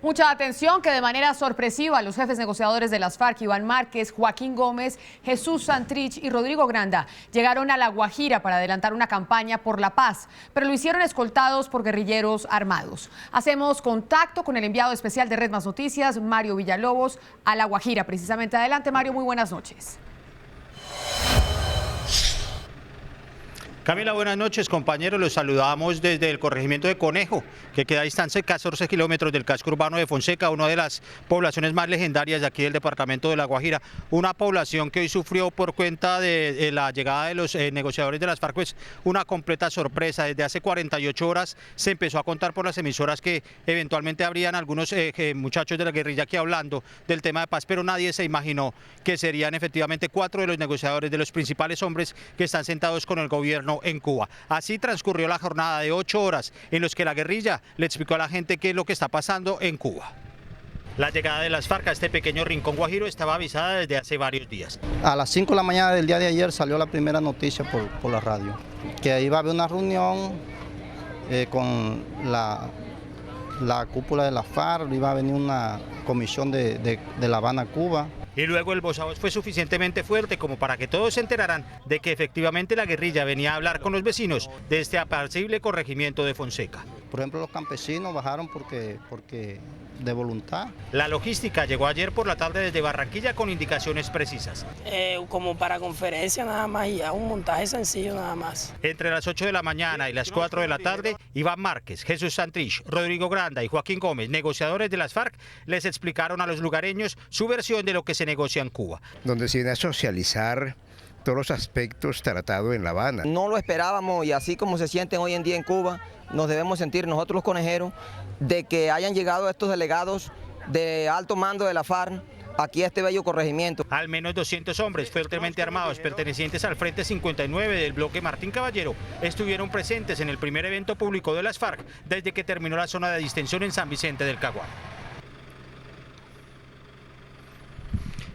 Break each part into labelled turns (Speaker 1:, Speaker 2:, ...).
Speaker 1: Mucha atención que de manera sorpresiva los jefes negociadores de las FARC, Iván Márquez, Joaquín Gómez, Jesús Santrich y Rodrigo Granda, llegaron a La Guajira para adelantar una campaña por la paz, pero lo hicieron escoltados por guerrilleros armados. Hacemos contacto con el enviado especial de Red Más Noticias, Mario Villalobos, a La Guajira. Precisamente, adelante Mario, muy buenas noches.
Speaker 2: Camila, buenas noches, compañeros. Los saludamos desde el corregimiento de Conejo, que queda a distancia de 14 kilómetros del casco urbano de Fonseca, una de las poblaciones más legendarias de aquí del departamento de La Guajira. Una población que hoy sufrió por cuenta de la llegada de los negociadores de las FARC, pues una completa sorpresa. Desde hace 48 horas se empezó a contar por las emisoras que eventualmente habrían algunos muchachos de la guerrilla aquí hablando del tema de paz, pero nadie se imaginó que serían efectivamente 4 de los negociadores, de los principales hombres que están sentados con el gobierno en Cuba. Así transcurrió la jornada de 8 horas en los que la guerrilla le explicó a la gente qué es lo que está pasando en Cuba. La llegada de las FARC a este pequeño rincón guajiro estaba avisada desde hace varios días.
Speaker 3: A las 5 de la mañana del día de ayer salió la primera noticia por la radio, que iba a haber una reunión con la cúpula de la FARC, iba a venir una comisión de La Habana, Cuba.
Speaker 2: Y luego el voz a voz fue suficientemente fuerte como para que todos se enteraran de que efectivamente la guerrilla venía a hablar con los vecinos de este apacible corregimiento de Fonseca.
Speaker 3: Por ejemplo, los campesinos bajaron porque de voluntad.
Speaker 2: La logística llegó ayer por la tarde desde Barranquilla con indicaciones precisas.
Speaker 4: Como para conferencia nada más y a un montaje sencillo nada más.
Speaker 2: Entre las 8 de la mañana y las 4 de la tarde, Iván Márquez, Jesús Santrich, Rodrigo Granda y Joaquín Gómez, negociadores de las FARC, les explicaron a los lugareños su versión de lo que se negocia en Cuba.
Speaker 5: Donde se viene a socializar todos los aspectos tratados en La Habana.
Speaker 6: No lo esperábamos y así como se sienten hoy en día en Cuba, nos debemos sentir nosotros los conejeros de que hayan llegado estos delegados de alto mando de la FARC aquí a este bello corregimiento.
Speaker 2: Al menos 200 hombres fuertemente armados pertenecientes al Frente 59 del bloque Martín Caballero estuvieron presentes en el primer evento público de las FARC desde que terminó la zona de distensión en San Vicente del Caguán.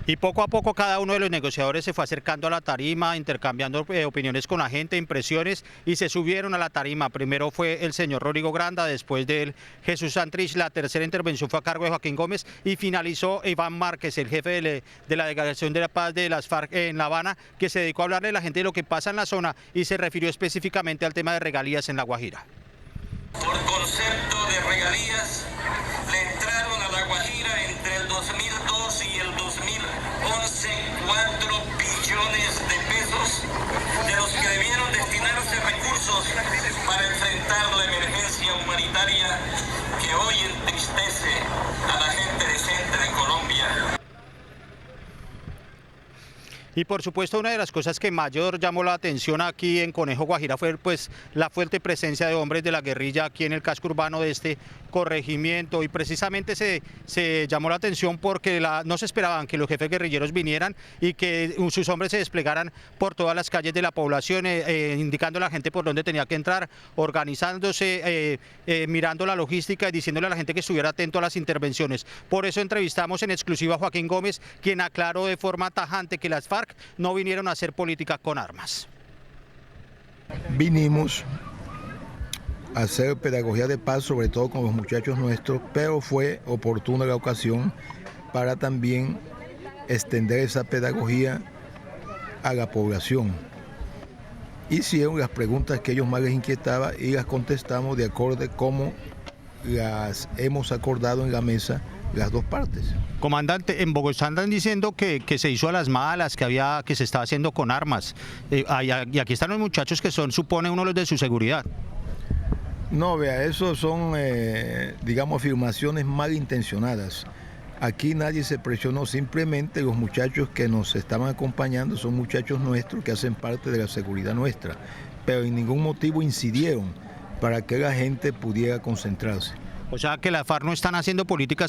Speaker 2: Y poco a poco cada uno de los negociadores se fue acercando a la tarima, intercambiando opiniones con la gente, impresiones, y se subieron a la tarima. Primero fue el señor Rodrigo Granda, después de él Jesús Santrich. La tercera intervención fue a cargo de Joaquín Gómez y finalizó Iván Márquez, el jefe de la Delegación de la Paz de las FARC en La Habana, que se dedicó a hablarle a la gente de lo que pasa en la zona y se refirió específicamente al tema de regalías en La Guajira.
Speaker 7: Por concepto de regalías, le entraron a La Guajira entre el 2002 y el 2011 4 billones de pesos, de los que debieron destinarse recursos para enfrentar la emergencia humanitaria que hoy entristece a la gente decente de Colombia.
Speaker 2: Y por supuesto una de las cosas que mayor llamó la atención aquí en Conejo Guajira fue pues la fuerte presencia de hombres de la guerrilla aquí en el casco urbano de este corregimiento, y precisamente se llamó la atención porque no se esperaban que los jefes guerrilleros vinieran y que sus hombres se desplegaran por todas las calles de la población, indicando a la gente por dónde tenía que entrar, organizándose, mirando la logística y diciéndole a la gente que estuviera atento a las intervenciones. Por eso entrevistamos en exclusiva a Joaquín Gómez, quien aclaró de forma tajante que las FARC no vinieron a hacer política con armas.
Speaker 8: Vinimos a hacer pedagogía de paz, sobre todo con los muchachos nuestros, pero fue oportuna la ocasión para también extender esa pedagogía a la población. Hicieron las preguntas que a ellos más les inquietaba y las contestamos de acuerdo a cómo las hemos acordado en la mesa las dos partes.
Speaker 2: Comandante, en Bogotá andan diciendo que se hizo a las malas, que se estaba haciendo con armas, y aquí están los muchachos que son, supone, uno de los de su seguridad.
Speaker 8: No, vea, eso son, digamos, afirmaciones malintencionadas. Aquí nadie se presionó, simplemente los muchachos que nos estaban acompañando son muchachos nuestros que hacen parte de la seguridad nuestra, pero en ningún motivo incidieron para que la gente pudiera concentrarse.
Speaker 2: O sea que la FARC no están haciendo política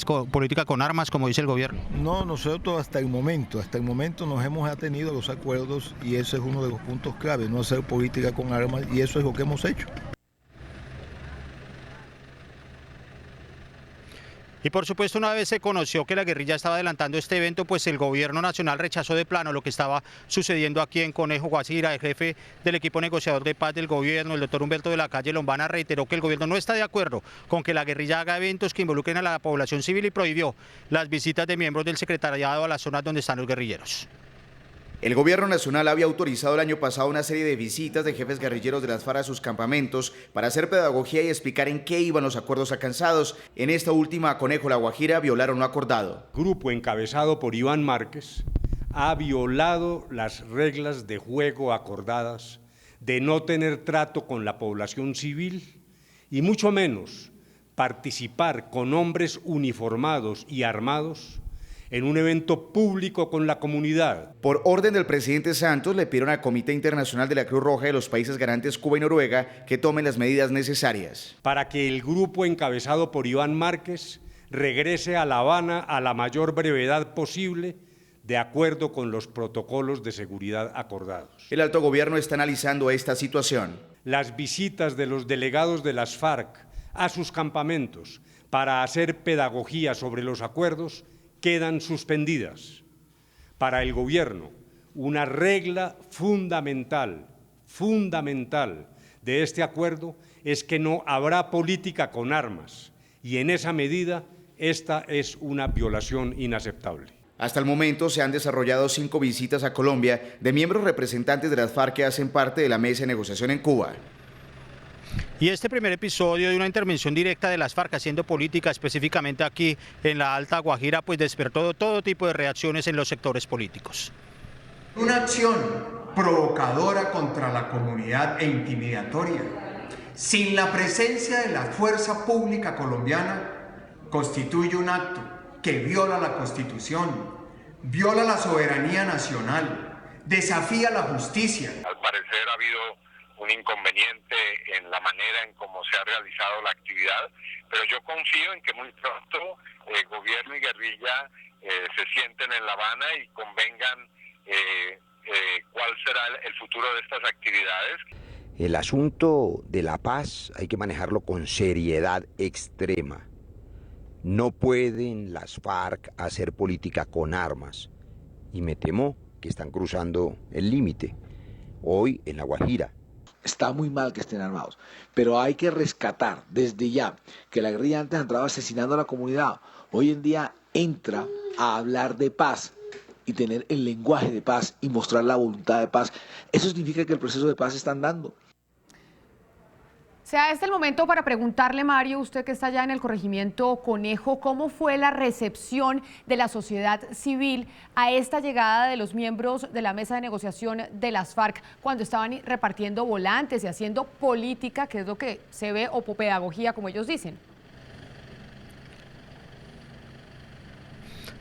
Speaker 2: con armas, como dice el gobierno.
Speaker 8: No, nosotros hasta el momento nos hemos atenido a los acuerdos y ese es uno de los puntos claves, no hacer política con armas, y eso es lo que hemos hecho.
Speaker 2: Y por supuesto, una vez se conoció que la guerrilla estaba adelantando este evento, pues el gobierno nacional rechazó de plano lo que estaba sucediendo aquí en Conejo, Guajira. El jefe del equipo negociador de paz del gobierno, el doctor Humberto de la Calle Lombana, reiteró que el gobierno no está de acuerdo con que la guerrilla haga eventos que involucren a la población civil y prohibió las visitas de miembros del secretariado a las zonas donde están los guerrilleros.
Speaker 9: El gobierno nacional había autorizado el año pasado una serie de visitas de jefes guerrilleros de las FARC a sus campamentos para hacer pedagogía y explicar en qué iban los acuerdos alcanzados. En esta última, Conejo, La Guajira, violaron lo acordado.
Speaker 10: El grupo encabezado por Iván Márquez ha violado las reglas de juego acordadas de no tener trato con la población civil y mucho menos participar con hombres uniformados y armados en un evento público con la comunidad.
Speaker 9: Por orden del presidente Santos, le pidieron al Comité Internacional de la Cruz Roja de los países garantes Cuba y Noruega que tomen las medidas necesarias.
Speaker 10: Para que el grupo encabezado por Iván Márquez regrese a La Habana a la mayor brevedad posible, de acuerdo con los protocolos de seguridad acordados.
Speaker 9: El alto gobierno está analizando esta situación.
Speaker 10: Las visitas de los delegados de las FARC a sus campamentos para hacer pedagogía sobre los acuerdos quedan suspendidas. Para el gobierno, una regla fundamental de este acuerdo es que no habrá política con armas y en esa medida esta es una violación inaceptable.
Speaker 9: Hasta el momento se han desarrollado 5 visitas a Colombia de miembros representantes de las FARC que hacen parte de la mesa de negociación en Cuba.
Speaker 2: Y este primer episodio de una intervención directa de las FARC haciendo política específicamente aquí en la Alta Guajira, pues despertó todo tipo de reacciones en los sectores políticos.
Speaker 11: Una acción provocadora contra la comunidad e intimidatoria, sin la presencia de la fuerza pública colombiana, constituye un acto que viola la Constitución, viola la soberanía nacional, desafía la justicia.
Speaker 7: Al parecer ha habido un inconveniente en la manera en cómo se ha realizado la actividad, pero yo confío en que muy pronto gobierno y guerrilla se sienten en La Habana y convengan cuál será el futuro de estas actividades.
Speaker 12: El asunto de la paz hay que manejarlo con seriedad extrema. No pueden las FARC hacer política con armas y me temo que están cruzando el límite hoy en La Guajira.
Speaker 13: Está muy mal que estén armados, pero hay que rescatar desde ya que la guerrilla antes entraba asesinando a la comunidad. Hoy en día entra a hablar de paz y tener el lenguaje de paz y mostrar la voluntad de paz. Eso significa que el proceso de paz se está andando.
Speaker 1: Sea este el momento para preguntarle, Mario, usted que está allá en el corregimiento Conejo, ¿cómo fue la recepción de la sociedad civil a esta llegada de los miembros de la mesa de negociación de las FARC cuando estaban repartiendo volantes y haciendo política, que es lo que se ve, o pedagogía, como ellos dicen?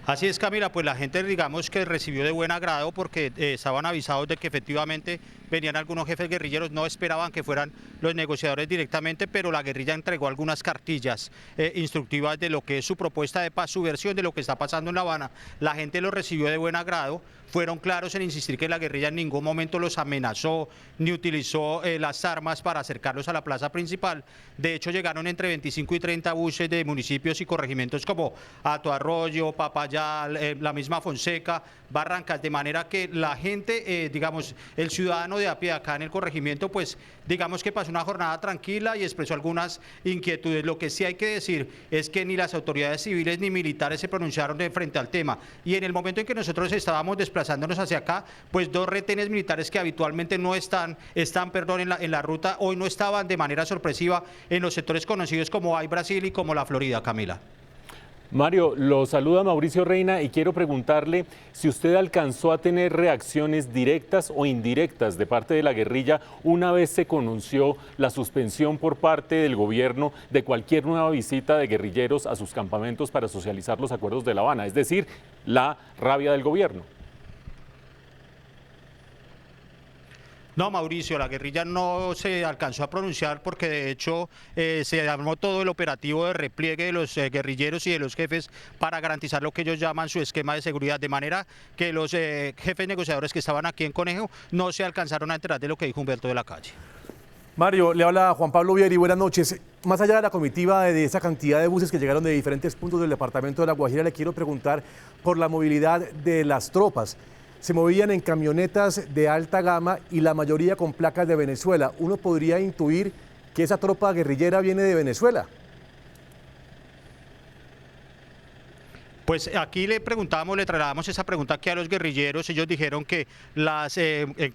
Speaker 2: Así es, Camila, pues la gente, digamos, que recibió de buen agrado porque estaban avisados de que efectivamente venían algunos jefes guerrilleros, no esperaban que fueran los negociadores directamente, pero la guerrilla entregó algunas cartillas instructivas de lo que es su propuesta de paz, su versión de lo que está pasando en La Habana. La gente lo recibió de buen agrado, fueron claros en insistir que la guerrilla en ningún momento los amenazó ni utilizó las armas para acercarlos a la plaza principal. De hecho, llegaron entre 25 y 30 buses de municipios y corregimientos como Atoarroyo, Papayal, la misma Fonseca, Barrancas, de manera que la gente, digamos, el ciudadano de a pie acá en el corregimiento, pues digamos que pasó una jornada tranquila y expresó algunas inquietudes. Lo que sí hay que decir es que ni las autoridades civiles ni militares se pronunciaron de frente al tema. Y en el momento en que nosotros estábamos desplazándonos hacia acá, pues 2 retenes militares que habitualmente no están en la ruta, hoy no estaban de manera sorpresiva en los sectores conocidos como Hay Brasil y como La Florida, Camila.
Speaker 14: Mario, lo saluda Mauricio Reina y quiero preguntarle si usted alcanzó a tener reacciones directas o indirectas de parte de la guerrilla una vez se conoció la suspensión por parte del gobierno de cualquier nueva visita de guerrilleros a sus campamentos para socializar los acuerdos de La Habana, es decir, la rabia del gobierno.
Speaker 2: No, Mauricio, la guerrilla no se alcanzó a pronunciar porque de hecho se armó todo el operativo de repliegue de los guerrilleros y de los jefes para garantizar lo que ellos llaman su esquema de seguridad, de manera que los jefes negociadores que estaban aquí en Conejo no se alcanzaron a enterar de lo que dijo Humberto de la Calle.
Speaker 15: Mario, le habla Juan Pablo Vieri, buenas noches. Más allá de la comitiva de esa cantidad de buses que llegaron de diferentes puntos del departamento de La Guajira, le quiero preguntar por la movilidad de las tropas. Se movían en camionetas de alta gama y la mayoría con placas de Venezuela. Uno podría intuir que esa tropa guerrillera viene de Venezuela.
Speaker 2: Pues aquí le trasladamos esa pregunta aquí a los guerrilleros. Ellos dijeron que las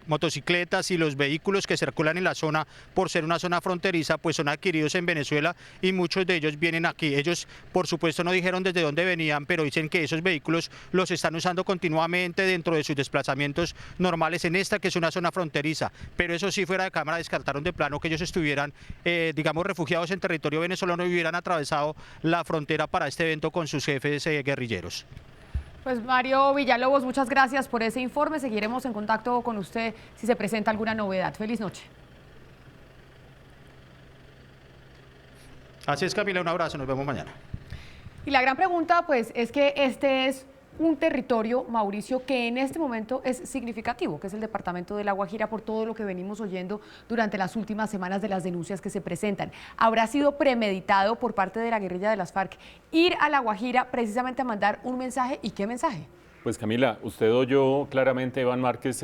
Speaker 2: motocicletas y los vehículos que circulan en la zona, por ser una zona fronteriza, pues son adquiridos en Venezuela y muchos de ellos vienen aquí. Ellos, por supuesto, no dijeron desde dónde venían, pero dicen que esos vehículos los están usando continuamente dentro de sus desplazamientos normales en esta, que es una zona fronteriza. Pero eso sí, fuera de cámara, descartaron de plano que ellos estuvieran, digamos, refugiados en territorio venezolano y hubieran atravesado la frontera para este evento con sus jefes guerrilleros.
Speaker 1: Pues Mario Villalobos, muchas gracias por ese informe. Seguiremos en contacto con usted si se presenta alguna novedad. Feliz noche.
Speaker 2: Así es, Camila, un abrazo, nos vemos mañana.
Speaker 1: Y la gran pregunta, pues, es que este es un territorio, Mauricio, que en este momento es significativo, que es el departamento de La Guajira, por todo lo que venimos oyendo durante las últimas semanas de las denuncias que se presentan. ¿Habrá sido premeditado por parte de la guerrilla de las FARC ir a La Guajira precisamente a mandar un mensaje? ¿Y qué mensaje?
Speaker 14: Pues Camila, usted oyó claramente a Iván Márquez,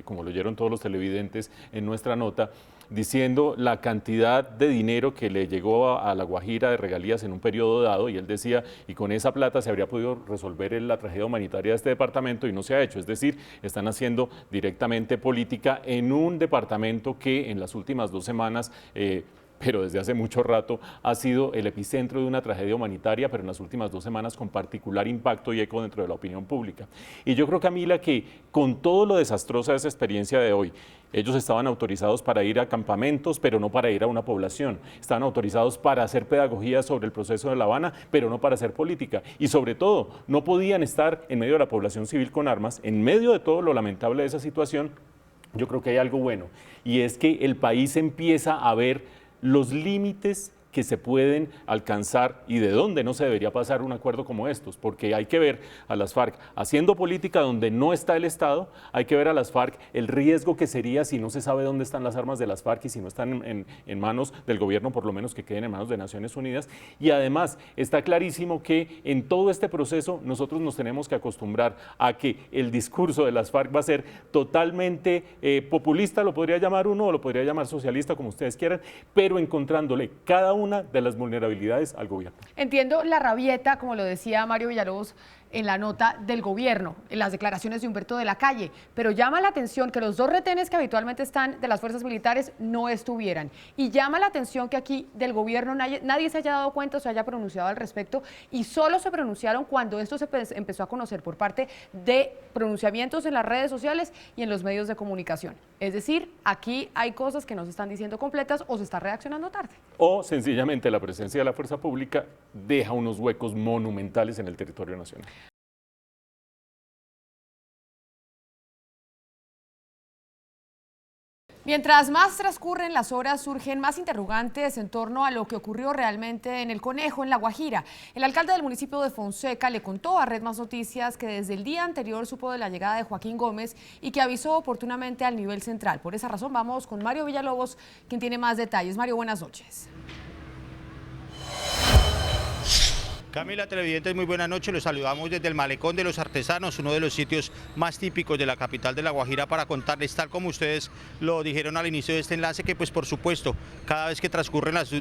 Speaker 14: como lo oyeron todos los televidentes en nuestra nota, diciendo la cantidad de dinero que le llegó a La Guajira de regalías en un periodo dado, y él decía, y con esa plata se habría podido resolver la tragedia humanitaria de este departamento, y no se ha hecho. Es decir, están haciendo directamente política en un departamento que en las últimas 2 semanas pero desde hace mucho rato ha sido el epicentro de una tragedia humanitaria, pero en las últimas 2 semanas con particular impacto y eco dentro de la opinión pública. Y yo creo, Camila, que con todo lo desastrosa de esa experiencia de hoy, ellos estaban autorizados para ir a campamentos, pero no para ir a una población. Estaban autorizados para hacer pedagogía sobre el proceso de La Habana, pero no para hacer política. Y sobre todo, no podían estar en medio de la población civil con armas, en medio de todo lo lamentable de esa situación. Yo creo que hay algo bueno, y es que el país empieza a ver los límites que se pueden alcanzar y de dónde no se debería pasar un acuerdo como estos, porque hay que ver a las FARC haciendo política donde no está el Estado, hay que ver a las FARC el riesgo que sería si no se sabe dónde están las armas de las FARC y si no están en manos del gobierno, por lo menos que queden en manos de Naciones Unidas. Y además está clarísimo que en todo este proceso nosotros nos tenemos que acostumbrar a que el discurso de las FARC va a ser totalmente populista, lo podría llamar uno, o lo podría llamar socialista, como ustedes quieran, pero encontrándole cada una de las vulnerabilidades al gobierno.
Speaker 1: Entiendo la rabieta, como lo decía Mario Villalobos en la nota del gobierno, en las declaraciones de Humberto de la Calle, pero llama la atención que los 2 retenes que habitualmente están de las fuerzas militares no estuvieran, y llama la atención que aquí del gobierno nadie se haya dado cuenta o se haya pronunciado al respecto, y solo se pronunciaron cuando esto se empezó a conocer por parte de pronunciamientos en las redes sociales y en los medios de comunicación. Es decir, aquí hay cosas que no se están diciendo completas o se está reaccionando tarde.
Speaker 14: O sencillamente la presencia de la fuerza pública deja unos huecos monumentales en el territorio nacional.
Speaker 1: Mientras más transcurren las horas, surgen más interrogantes en torno a lo que ocurrió realmente en El Conejo, en La Guajira. El alcalde del municipio de Fonseca le contó a Red Más Noticias que desde el día anterior supo de la llegada de Joaquín Gómez y que avisó oportunamente al nivel central. Por esa razón vamos con Mario Villalobos, quien tiene más detalles. Mario, buenas noches.
Speaker 2: Camila, televidentes, muy buenas noches. Los saludamos desde el Malecón de los Artesanos, uno de los sitios más típicos de la capital de La Guajira, para contarles, tal como ustedes lo dijeron al inicio de este enlace, que pues por supuesto, cada vez que transcurren las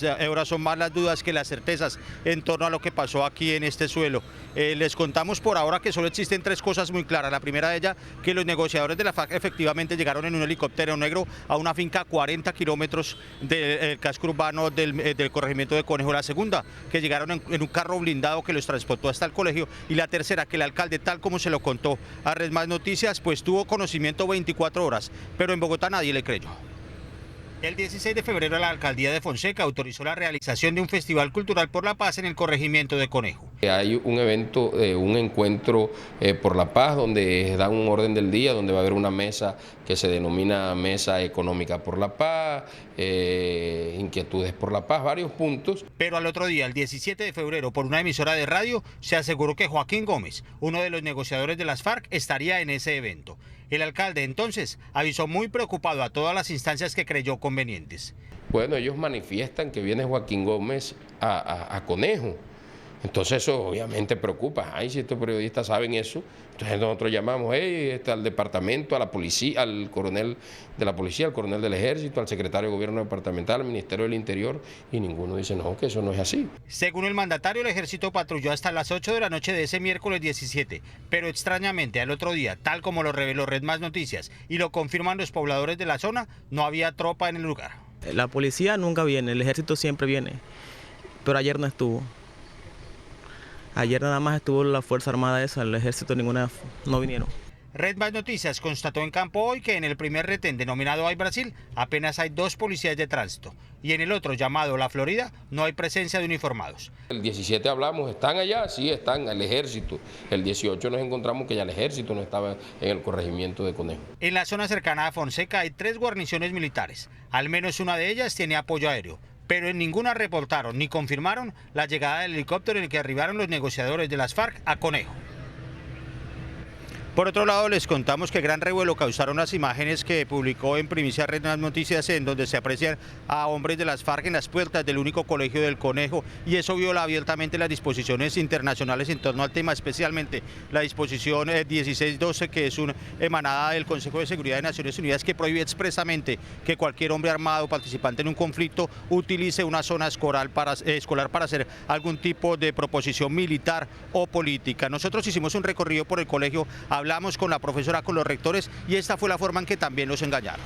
Speaker 2: horas son más las dudas que las certezas en torno a lo que pasó aquí en este suelo. Les contamos por ahora que solo existen 3 cosas muy claras. La primera de ellas, que los negociadores de la FARC efectivamente llegaron en un helicóptero negro a una finca a 40 kilómetros del casco urbano del corregimiento de Conejo. La segunda, que llegaron en un carro blindado que los transportó hasta el colegio. Y la tercera, que el alcalde, tal como se lo contó a Red Más Noticias, pues tuvo conocimiento 24 horas, pero en Bogotá nadie le creyó. El 16 de febrero la alcaldía de Fonseca autorizó la realización de un festival cultural por la paz en el corregimiento de Conejo.
Speaker 16: Hay un evento, un encuentro por la paz, donde dan un orden del día, donde va a haber una mesa que se denomina Mesa Económica por la Paz, Inquietudes por la Paz, varios puntos.
Speaker 2: Pero al otro día, el 17 de febrero, por una emisora de radio, se aseguró que Joaquín Gómez, uno de los negociadores de las FARC, estaría en ese evento. El alcalde entonces avisó muy preocupado a todas las instancias que creyó convenientes.
Speaker 16: Bueno, ellos manifiestan que viene Joaquín Gómez a Conejo. Entonces eso obviamente preocupa. Ay, si estos periodistas saben eso, entonces nosotros llamamos al departamento, a la policía, al coronel de la policía, al coronel del ejército, al secretario de gobierno departamental, al Ministerio del Interior, y ninguno dice no, que eso no es así.
Speaker 2: Según el mandatario, el ejército patrulló hasta las 8 de la noche de ese miércoles 17, pero extrañamente al otro día, tal como lo reveló Red Más Noticias y lo confirman los pobladores de la zona, no había tropa en el lugar.
Speaker 17: La policía nunca viene, el ejército siempre viene, pero ayer no estuvo. Ayer nada más estuvo la Fuerza Armada esa, el ejército ninguna no vinieron.
Speaker 2: Red Más Noticias constató en campo hoy que en el primer retén denominado Hay Brasil apenas hay 2 policías de tránsito y en el otro llamado La Florida no hay presencia de uniformados.
Speaker 16: El 17 hablamos, ¿están allá? Sí, están, el ejército. El 18 nos encontramos que ya el ejército no estaba en el corregimiento de Conejo.
Speaker 2: En la zona cercana a Fonseca hay 3 guarniciones militares, al menos una de ellas tiene apoyo aéreo. Pero en ninguna reportaron ni confirmaron la llegada del helicóptero en el que arribaron los negociadores de las FARC a Conejo. Por otro lado, les contamos que gran revuelo causaron las imágenes que publicó en primicia Red Más Noticias, en donde se aprecian a hombres de las FARC en las puertas del único colegio del Conejo, y eso viola abiertamente las disposiciones internacionales en torno al tema, especialmente la disposición 1612, que es una emanada del Consejo de Seguridad de Naciones Unidas, que prohíbe expresamente que cualquier hombre armado participante en un conflicto utilice una zona escolar para hacer algún tipo de proposición militar o política. Nosotros hicimos un recorrido por el colegio, hablamos con la profesora, con los rectores, y esta fue la forma en que también los engañaron.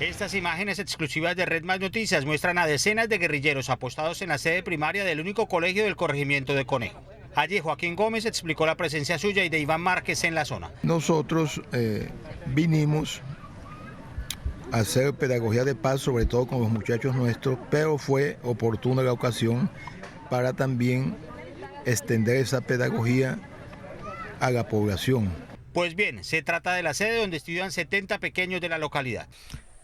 Speaker 2: Estas imágenes exclusivas de Red Más Noticias muestran a decenas de guerrilleros apostados en la sede primaria del único colegio del corregimiento de Conejo. Allí Joaquín Gómez explicó la presencia suya y de Iván Márquez en la zona.
Speaker 8: Nosotros vinimos a hacer pedagogía de paz, sobre todo con los muchachos nuestros, pero fue oportuna la ocasión para también extender esa pedagogía a la población.
Speaker 2: Pues bien, se trata de la sede donde estudian 70 pequeños de la localidad.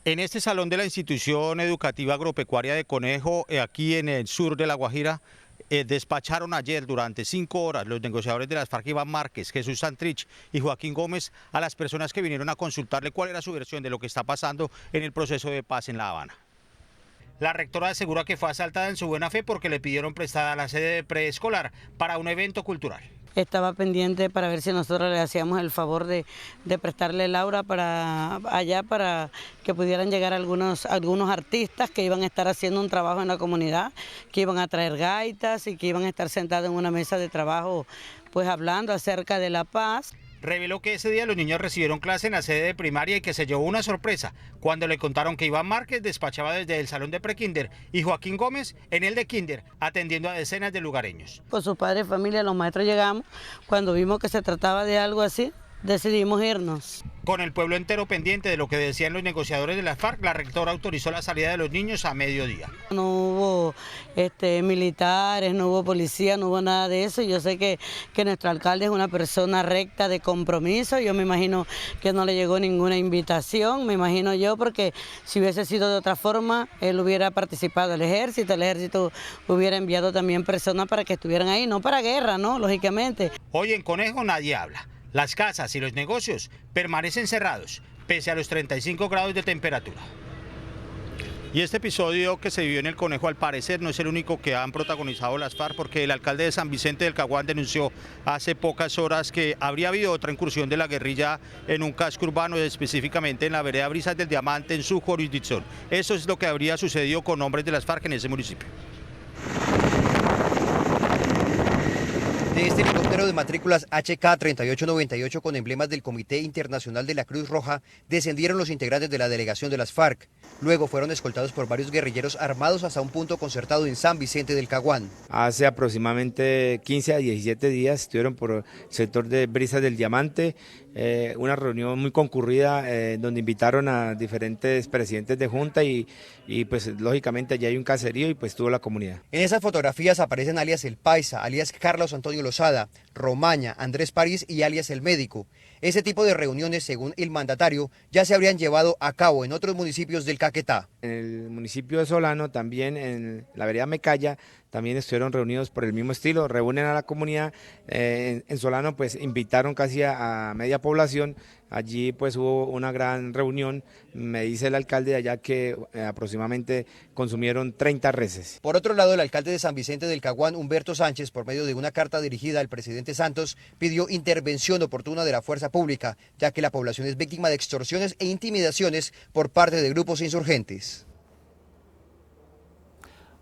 Speaker 2: En este salón de la institución educativa agropecuaria de Conejo, aquí en el sur de La Guajira, despacharon ayer durante 5 horas los negociadores de las FARC, Iván Márquez, Jesús Santrich y Joaquín Gómez, a las personas que vinieron a consultarle cuál era su versión de lo que está pasando en el proceso de paz en La Habana. La rectora asegura que fue asaltada en su buena fe porque le pidieron prestada la sede de preescolar para un evento cultural.
Speaker 18: Estaba pendiente para ver si nosotros le hacíamos el favor de prestarle el aula para allá, para que pudieran llegar algunos artistas que iban a estar haciendo un trabajo en la comunidad, que iban a traer gaitas y que iban a estar sentados en una mesa de trabajo, pues hablando acerca de la paz.
Speaker 2: Reveló que ese día los niños recibieron clase en la sede de primaria y que se llevó una sorpresa cuando le contaron que Iván Márquez despachaba desde el salón de prekinder y Joaquín Gómez en el de kinder, atendiendo a decenas de lugareños.
Speaker 18: Con sus padres, familia, los maestros llegamos, cuando vimos que se trataba de algo así, decidimos irnos.
Speaker 2: Con el pueblo entero pendiente de lo que decían los negociadores de las FARC, la rectora autorizó la salida de los niños a mediodía.
Speaker 18: No hubo militares, no hubo policía, no hubo nada de eso. Yo sé que nuestro alcalde es una persona recta, de compromiso. Yo me imagino que no le llegó ninguna invitación, me imagino yo, porque si hubiese sido de otra forma, él hubiera participado el ejército hubiera enviado también personas para que estuvieran ahí, no para guerra, ¿no? Lógicamente.
Speaker 2: Hoy en Conejo nadie habla. Las casas y los negocios permanecen cerrados, pese a los 35 grados de temperatura. Y este episodio que se vivió en el Conejo, al parecer, no es el único que han protagonizado las FARC, porque el alcalde de San Vicente del Caguán denunció hace pocas horas que habría habido otra incursión de la guerrilla en un casco urbano, específicamente en la vereda Brisas del Diamante, en su jurisdicción. Eso es lo que habría sucedido con hombres de las FARC en ese municipio.
Speaker 9: De este
Speaker 19: helicóptero de matrículas HK 3898 con emblemas del Comité Internacional de la Cruz Roja descendieron los integrantes de la delegación de las FARC. Luego fueron escoltados por varios guerrilleros armados hasta un punto concertado en San Vicente del Caguán.
Speaker 20: Hace aproximadamente 15 a 17 días estuvieron por el sector de Brisas del Diamante, una reunión muy concurrida donde invitaron a diferentes presidentes de junta y pues lógicamente allí hay un caserío y pues estuvo la comunidad.
Speaker 19: En esas fotografías aparecen alias El Paisa, alias Carlos Antonio Lozada, Romaña, Andrés París y alias El Médico. Ese tipo de reuniones, según el mandatario, ya se habrían llevado a cabo en otros municipios del Caquetá.
Speaker 20: En el municipio de Solano, también en la vereda Mecaya, también estuvieron reunidos por el mismo estilo, reúnen a la comunidad. En Solano pues invitaron casi a media población, allí pues hubo una gran reunión, me dice el alcalde de allá que aproximadamente consumieron 30 reses.
Speaker 19: Por otro lado, el alcalde de San Vicente del Caguán, Humberto Sánchez, por medio de una carta dirigida al presidente Santos, pidió intervención oportuna de la fuerza pública, ya que la población es víctima de extorsiones e intimidaciones por parte de grupos insurgentes.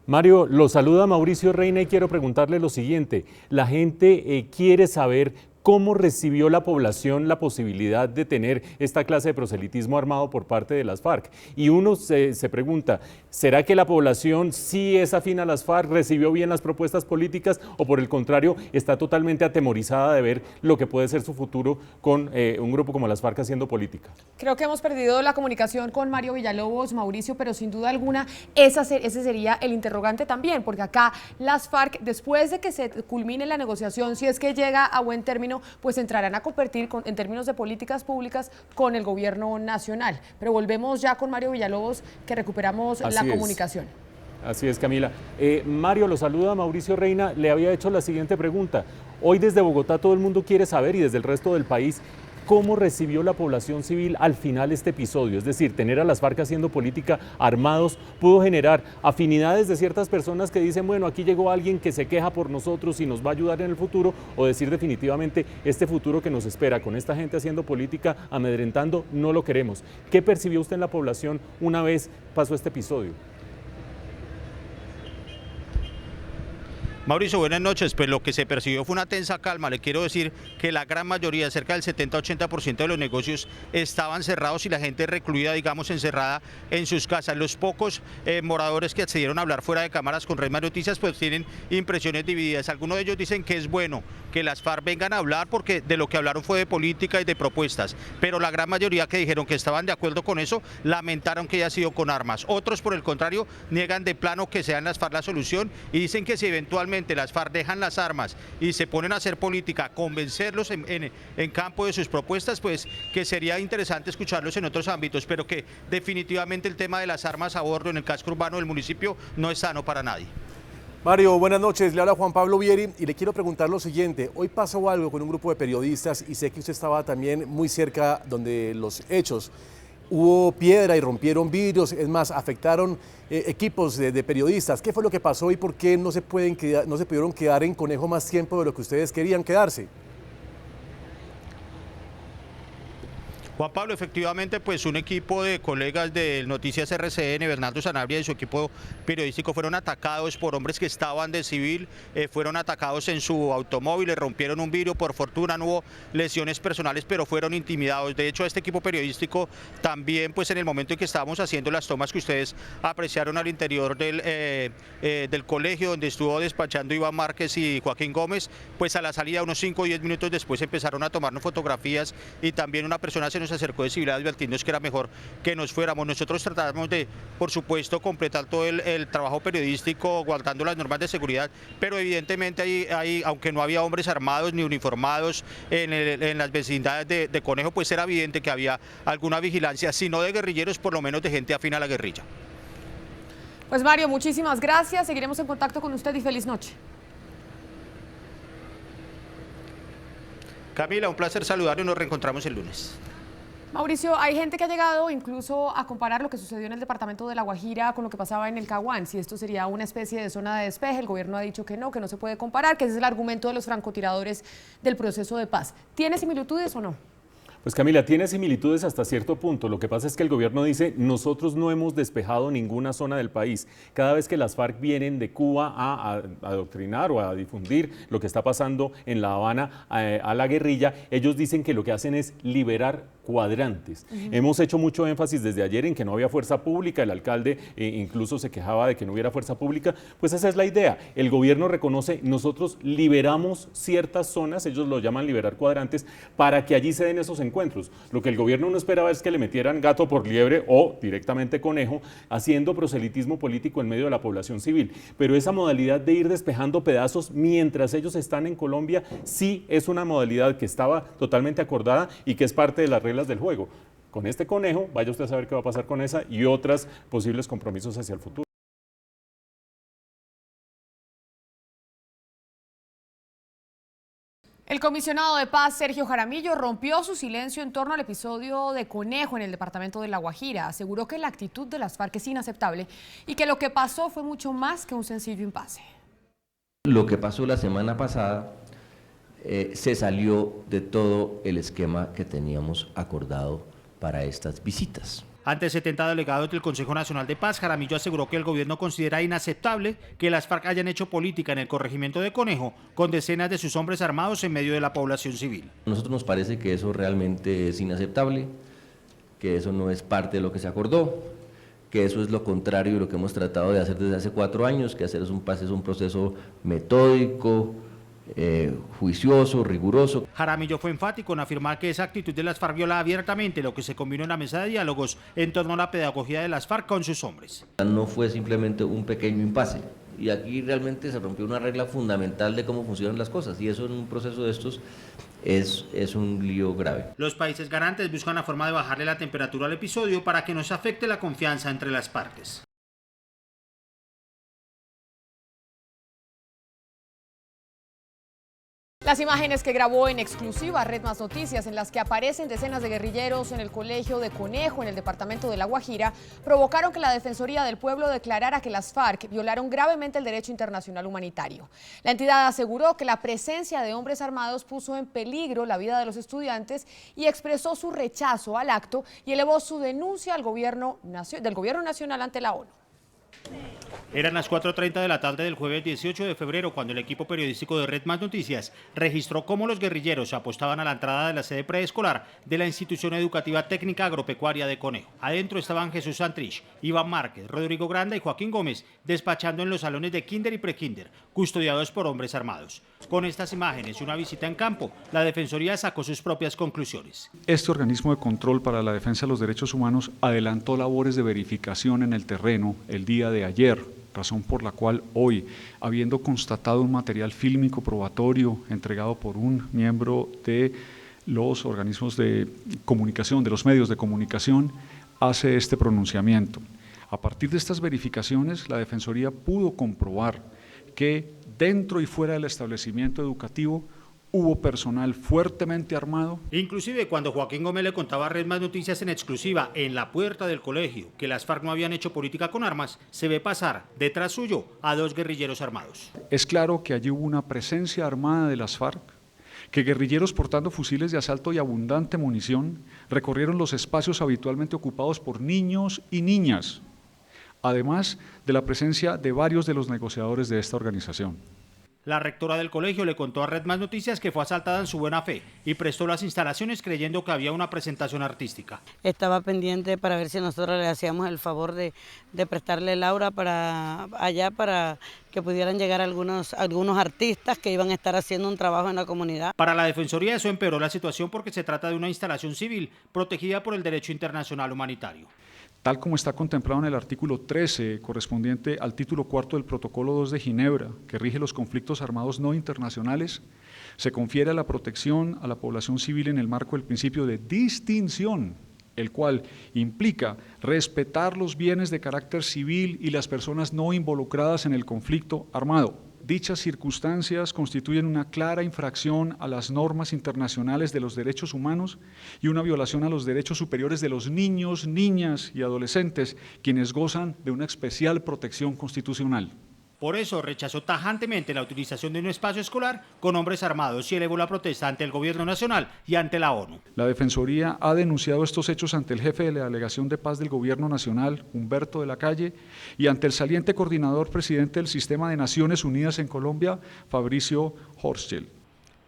Speaker 14: Mario, lo saluda Mauricio Reina y quiero preguntarle lo siguiente. La gente quiere saber cómo recibió la población la posibilidad de tener esta clase de proselitismo armado por parte de las FARC. Y uno se pregunta, ¿será que la población sí es afín a las FARC, recibió bien las propuestas políticas o por el contrario está totalmente atemorizada de ver lo que puede ser su futuro con un grupo como las FARC haciendo política?
Speaker 1: Creo que hemos perdido la comunicación con Mario Villalobos, Mauricio, pero sin duda alguna ese sería el interrogante también, porque acá las FARC, después de que se culmine la negociación, si es que llega a buen término, pues entrarán a competir en términos de políticas públicas con el gobierno nacional. Pero volvemos ya con Mario Villalobos, que recuperamos la comunicación.
Speaker 14: Así es, Camila. Mario, lo saluda Mauricio Reina. Le había hecho la siguiente pregunta. Hoy desde Bogotá todo el mundo quiere saber, y desde el resto del país, ¿cómo recibió la población civil al final este episodio? Es decir, tener a las FARC haciendo política armados pudo generar afinidades de ciertas personas que dicen, bueno, aquí llegó alguien que se queja por nosotros y nos va a ayudar en el futuro, o decir definitivamente, este futuro que nos espera con esta gente haciendo política, amedrentando, no lo queremos. ¿Qué percibió usted en la población una vez pasó este episodio?
Speaker 2: Mauricio, buenas noches. Pues lo que se percibió fue una tensa calma. Le quiero decir que la gran mayoría, cerca del 70-80% de los negocios estaban cerrados y la gente recluida, digamos, encerrada en sus casas. Los pocos moradores que accedieron a hablar fuera de cámaras con Red Más Noticias, pues tienen impresiones divididas. Algunos de ellos dicen que es bueno que las FARC vengan a hablar porque de lo que hablaron fue de política y de propuestas, pero la gran mayoría que dijeron que estaban de acuerdo con eso, lamentaron que haya sido con armas. Otros, por el contrario, niegan de plano que sean las FARC la solución y dicen que si eventualmente las FARC dejan las armas y se ponen a hacer política, convencerlos en campo de sus propuestas, pues que sería interesante escucharlos en otros ámbitos, pero que definitivamente el tema de las armas a bordo en el casco urbano del municipio no es sano para nadie.
Speaker 15: Mario, buenas noches. Le habla Juan Pablo Vieri y le quiero preguntar lo siguiente. Hoy pasó algo con un grupo de periodistas y sé que usted estaba también muy cerca donde los hechos. Hubo piedra y rompieron vidrios, es más, afectaron equipos de periodistas. ¿Qué fue lo que pasó y por qué no se pudieron quedar en Conejo más tiempo de lo que ustedes querían quedarse?
Speaker 2: Juan Pablo, efectivamente, pues un equipo de colegas de Noticias RCN, Bernardo Sanabria y su equipo periodístico fueron atacados por hombres que estaban de civil, fueron atacados en su automóvil, le rompieron un vidrio, por fortuna no hubo lesiones personales, pero fueron intimidados. De hecho, a este equipo periodístico también, pues en el momento en que estábamos haciendo las tomas que ustedes apreciaron al interior del colegio donde estuvo despachando Iván Márquez y Joaquín Gómez, pues a la salida, unos 5 o 10 minutos después, empezaron a tomarnos fotografías y también una persona se nos acercó de civil a advertirnos que era mejor que nos fuéramos. Nosotros tratamos de, por supuesto, completar todo el trabajo periodístico guardando las normas de seguridad, pero evidentemente aunque no había hombres armados ni uniformados en las vecindades de Conejo, pues era evidente que había alguna vigilancia, si no de guerrilleros, por lo menos de gente afín a la guerrilla.
Speaker 1: Pues Mario, muchísimas gracias, seguiremos en contacto con usted y feliz noche.
Speaker 2: Camila, un placer saludarlo y nos reencontramos el lunes.
Speaker 1: Mauricio, hay gente que ha llegado incluso a comparar lo que sucedió en el departamento de La Guajira con lo que pasaba en el Caguán, si esto sería una especie de zona de despeje. El gobierno ha dicho que no se puede comparar, que ese es el argumento de los francotiradores del proceso de paz. ¿Tiene similitudes o no?
Speaker 14: Pues Camila, tiene similitudes hasta cierto punto. Lo que pasa es que el gobierno dice, nosotros no hemos despejado ninguna zona del país. Cada vez que las FARC vienen de Cuba a adoctrinar o a difundir lo que está pasando en La Habana a la guerrilla, ellos dicen que lo que hacen es liberar cuadrantes. Hemos hecho mucho énfasis desde ayer en que no había fuerza pública, el alcalde incluso se quejaba de que no hubiera fuerza pública, pues esa es la idea. El gobierno reconoce, nosotros liberamos ciertas zonas, ellos lo llaman liberar cuadrantes, para que allí se den esos encuentros. Lo que el gobierno no esperaba es que le metieran gato por liebre o directamente conejo, haciendo proselitismo político en medio de la población civil. Pero esa modalidad de ir despejando pedazos mientras ellos están en Colombia, sí es una modalidad que estaba totalmente acordada y que es parte de las reglas del juego. Con este conejo, vaya usted a saber qué va a pasar con esa y otras posibles compromisos hacia el futuro.
Speaker 1: El comisionado de paz, Sergio Jaramillo, rompió su silencio en torno al episodio de Conejo en el departamento de La Guajira. Aseguró que la actitud de las FARC es inaceptable y que lo que pasó fue mucho más que un sencillo impasse.
Speaker 21: Lo que pasó la semana pasada se salió de todo el esquema que teníamos acordado para estas visitas.
Speaker 2: Ante 70 delegados del Consejo Nacional de Paz, Jaramillo aseguró que el gobierno considera inaceptable que las FARC hayan hecho política en el corregimiento de Conejo con decenas de sus hombres armados en medio de la población civil.
Speaker 21: A nosotros nos parece que eso realmente es inaceptable, que eso no es parte de lo que se acordó, que eso es lo contrario de lo que hemos tratado de hacer desde hace 4 años, que hacer es un proceso metódico, juicioso, riguroso.
Speaker 2: Jaramillo fue enfático en afirmar que esa actitud de las FARC viola abiertamente lo que se combinó en la mesa de diálogos en torno a la pedagogía de las FARC con sus hombres.
Speaker 21: No fue simplemente un pequeño impasse, y aquí realmente se rompió una regla fundamental de cómo funcionan las cosas, y eso en un proceso de estos es un lío grave.
Speaker 2: Los países garantes buscan la forma de bajarle la temperatura al episodio para que no se afecte la confianza entre las partes.
Speaker 1: Las imágenes que grabó en exclusiva Red Más Noticias, en las que aparecen decenas de guerrilleros en el colegio de Conejo, en el departamento de La Guajira, provocaron que la Defensoría del Pueblo declarara que las FARC violaron gravemente el derecho internacional humanitario. La entidad aseguró que la presencia de hombres armados puso en peligro la vida de los estudiantes y expresó su rechazo al acto y elevó su denuncia al gobierno nacional ante la ONU.
Speaker 2: Eran las 4:30 de la tarde del jueves 18 de febrero cuando el equipo periodístico de Red Más Noticias registró cómo los guerrilleros se apostaban a la entrada de la sede preescolar de la institución educativa técnica agropecuaria de Conejo. Adentro estaban Jesús Santrich, Iván Márquez, Rodrigo Granda y Joaquín Gómez despachando en los salones de kinder y prekinder, custodiados por hombres armados. Con estas imágenes y una visita en campo, la Defensoría sacó sus propias conclusiones.
Speaker 22: Este organismo de control para la defensa de los derechos humanos adelantó labores de verificación en el terreno el día de ayer, razón por la cual hoy, habiendo constatado un material fílmico probatorio entregado por un miembro de los organismos de comunicación, de los medios de comunicación, hace este pronunciamiento. A partir de estas verificaciones, la Defensoría pudo comprobar que dentro y fuera del establecimiento educativo hubo personal fuertemente armado.
Speaker 2: Inclusive cuando Joaquín Gómez le contaba a Red Más Noticias en exclusiva en la puerta del colegio que las FARC no habían hecho política con armas, se ve pasar detrás suyo a 2 guerrilleros armados.
Speaker 22: Es claro que allí hubo una presencia armada de las FARC, que guerrilleros portando fusiles de asalto y abundante munición recorrieron los espacios habitualmente ocupados por niños y niñas, además de la presencia de varios de los negociadores de esta organización.
Speaker 2: La rectora del colegio le contó a Red Más Noticias que fue asaltada en su buena fe y prestó las instalaciones creyendo que había una presentación artística.
Speaker 18: Estaba pendiente para ver si nosotros le hacíamos el favor de prestarle el aura para allá para que pudieran llegar algunos artistas que iban a estar haciendo un trabajo en la comunidad.
Speaker 2: Para la Defensoría eso empeoró la situación porque se trata de una instalación civil protegida por el derecho internacional humanitario.
Speaker 22: Tal como está contemplado en el artículo 13, correspondiente al título 4 del Protocolo 2 de Ginebra, que rige los conflictos armados no internacionales, se confiere la protección a la población civil en el marco del principio de distinción, el cual implica respetar los bienes de carácter civil y las personas no involucradas en el conflicto armado. Dichas circunstancias constituyen una clara infracción a las normas internacionales de los derechos humanos y una violación a los derechos superiores de los niños, niñas y adolescentes, quienes gozan de una especial protección constitucional.
Speaker 2: Por eso rechazó tajantemente la utilización de un espacio escolar con hombres armados y elevó la protesta ante el gobierno nacional y ante la ONU.
Speaker 22: La Defensoría ha denunciado estos hechos ante el jefe de la Delegación de Paz del Gobierno Nacional, Humberto de la Calle, y ante el saliente coordinador presidente del Sistema de Naciones Unidas en Colombia, Fabricio Horschild.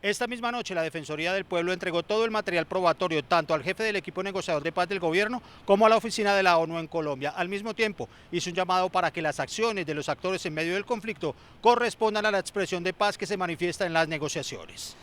Speaker 2: Esta misma noche la Defensoría del Pueblo entregó todo el material probatorio tanto al jefe del equipo negociador de paz del gobierno como a la oficina de la ONU en Colombia. Al mismo tiempo hizo un llamado para que las acciones de los actores en medio del conflicto correspondan a la expresión de paz que se manifiesta en las negociaciones.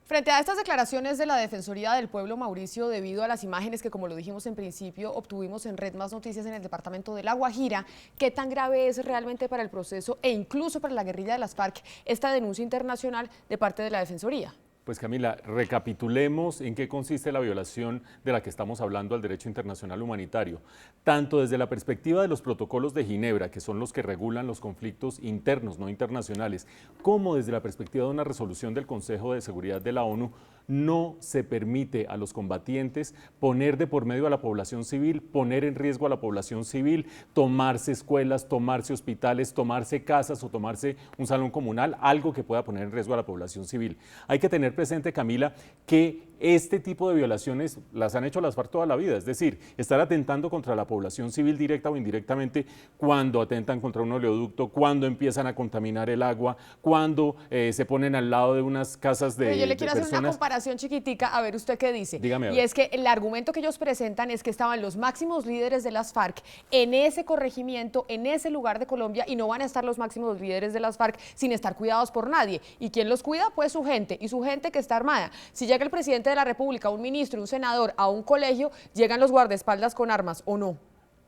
Speaker 1: Frente a estas declaraciones de la Defensoría del Pueblo, Mauricio, debido a las imágenes que, como lo dijimos en principio, obtuvimos en Red Más Noticias en el departamento de La Guajira, ¿qué tan grave es realmente para el proceso e incluso para la guerrilla de las FARC esta denuncia internacional de parte de la Defensoría?
Speaker 14: Pues Camila, recapitulemos en qué consiste la violación de la que estamos hablando al derecho internacional humanitario, tanto desde la perspectiva de los protocolos de Ginebra, que son los que regulan los conflictos internos, no internacionales, como desde la perspectiva de una resolución del Consejo de Seguridad de la ONU. No se permite a los combatientes poner de por medio a la población civil, poner en riesgo a la población civil, tomarse escuelas, tomarse hospitales, tomarse casas o tomarse un salón comunal, algo que pueda poner en riesgo a la población civil. Hay que tener presente, Camila, que este tipo de violaciones las han hecho las FARC toda la vida, es decir, estar atentando contra la población civil directa o indirectamente cuando atentan contra un oleoducto, cuando empiezan a contaminar el agua, cuando se ponen al lado de unas casas de personas.
Speaker 1: Yo le quiero hacer una comparación chiquitica, a ver usted qué dice.
Speaker 14: Dígame.
Speaker 1: Y es que el argumento que ellos presentan es que estaban los máximos líderes de las FARC en ese corregimiento, en ese lugar de Colombia, y no van a estar los máximos líderes de las FARC sin estar cuidados por nadie. ¿Y quién los cuida? Pues su gente, y su gente que está armada. Si llega el presidente de la República, un ministro, un senador a un colegio, llegan los guardaespaldas con armas, ¿o no?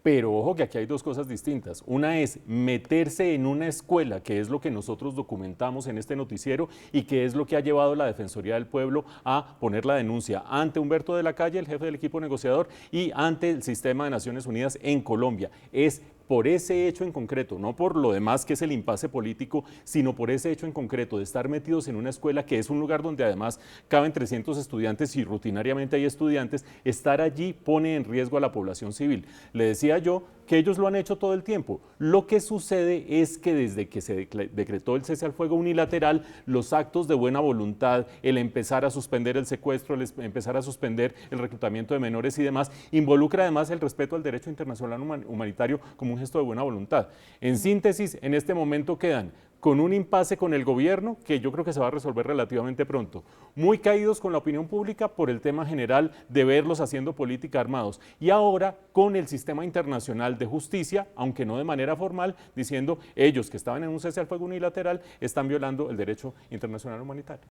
Speaker 14: Pero ojo que aquí hay dos cosas distintas. Una es meterse en una escuela, que es lo que nosotros documentamos en este noticiero y que es lo que ha llevado la Defensoría del Pueblo a poner la denuncia ante Humberto de la Calle, el jefe del equipo negociador, y ante el Sistema de Naciones Unidas en Colombia. Es por ese hecho en concreto, no por lo demás que es el impasse político, sino por ese hecho en concreto de estar metidos en una escuela que es un lugar donde además caben 300 estudiantes y rutinariamente hay estudiantes. Estar allí pone en riesgo a la población civil. Le decía yo que ellos lo han hecho todo el tiempo. Lo que sucede es que desde que se decretó el cese al fuego unilateral, los actos de buena voluntad, el empezar a suspender el secuestro, el empezar a suspender el reclutamiento de menores y demás, involucra además el respeto al derecho internacional humanitario como un gesto de buena voluntad. En síntesis, en este momento quedan con un impasse con el gobierno, que yo creo que se va a resolver relativamente pronto, muy caídos con la opinión pública por el tema general de verlos haciendo política armados, y ahora con el sistema internacional de justicia, aunque no de manera formal, diciendo ellos que estaban en un cese al fuego unilateral están violando el derecho internacional humanitario.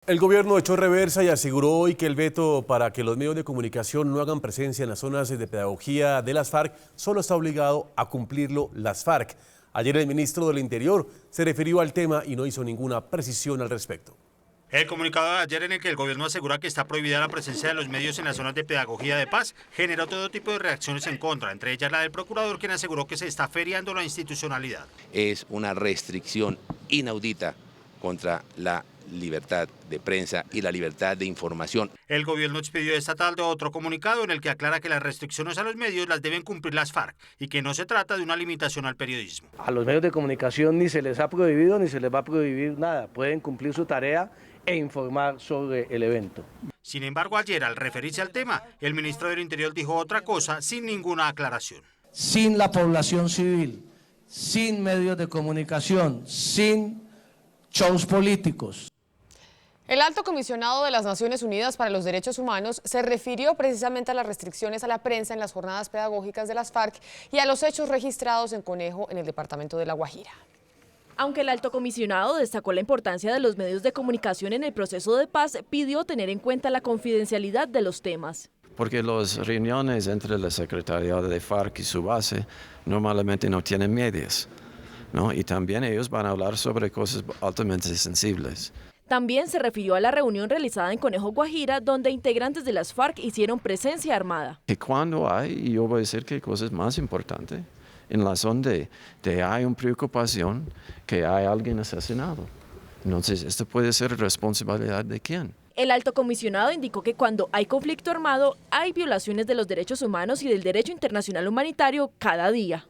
Speaker 15: El gobierno echó reversa y aseguró hoy que el veto para que los medios de comunicación no hagan presencia en las zonas de pedagogía de las FARC solo está obligado a cumplirlo las FARC. Ayer el ministro del Interior se refirió al tema y no hizo ninguna precisión al respecto.
Speaker 2: El comunicado de ayer, en el que el gobierno asegura que está prohibida la presencia de los medios en las zonas de pedagogía de paz, generó todo tipo de reacciones en contra, entre ellas la del procurador, quien aseguró que se está feriando la institucionalidad.
Speaker 3: Es una restricción inaudita contra la libertad de prensa y la libertad de información.
Speaker 2: El gobierno expidió esta tarde otro comunicado en el que aclara que las restricciones a los medios las deben cumplir las FARC y que no se trata de una limitación al periodismo.
Speaker 4: A los medios de comunicación ni se les ha prohibido ni se les va a prohibir nada. Pueden cumplir su tarea e informar sobre el evento.
Speaker 2: Sin embargo, ayer, al referirse al tema, el ministro del Interior dijo otra cosa sin ninguna aclaración.
Speaker 4: Sin la población civil, sin medios de comunicación, sin shows políticos.
Speaker 1: El alto comisionado de las Naciones Unidas para los Derechos Humanos se refirió precisamente a las restricciones a la prensa en las jornadas pedagógicas de las FARC y a los hechos registrados en Conejo en el departamento de La Guajira.
Speaker 23: Aunque el alto comisionado destacó la importancia de los medios de comunicación en el proceso de paz, pidió tener en cuenta la confidencialidad de los temas.
Speaker 24: Porque las reuniones entre la Secretaría de FARC y su base normalmente no tienen medios, ¿no? Y también ellos van a hablar sobre cosas altamente sensibles.
Speaker 23: También se refirió a la reunión realizada en Conejo, Guajira, donde integrantes de las FARC hicieron presencia armada.
Speaker 24: Que cuando hay, y yo voy a decir que cosas más importantes, en la zona de hay una preocupación que hay alguien asesinado. Entonces, esto puede ser responsabilidad de quién.
Speaker 23: El alto comisionado indicó que cuando hay conflicto armado hay violaciones de los derechos humanos y del derecho internacional humanitario cada día.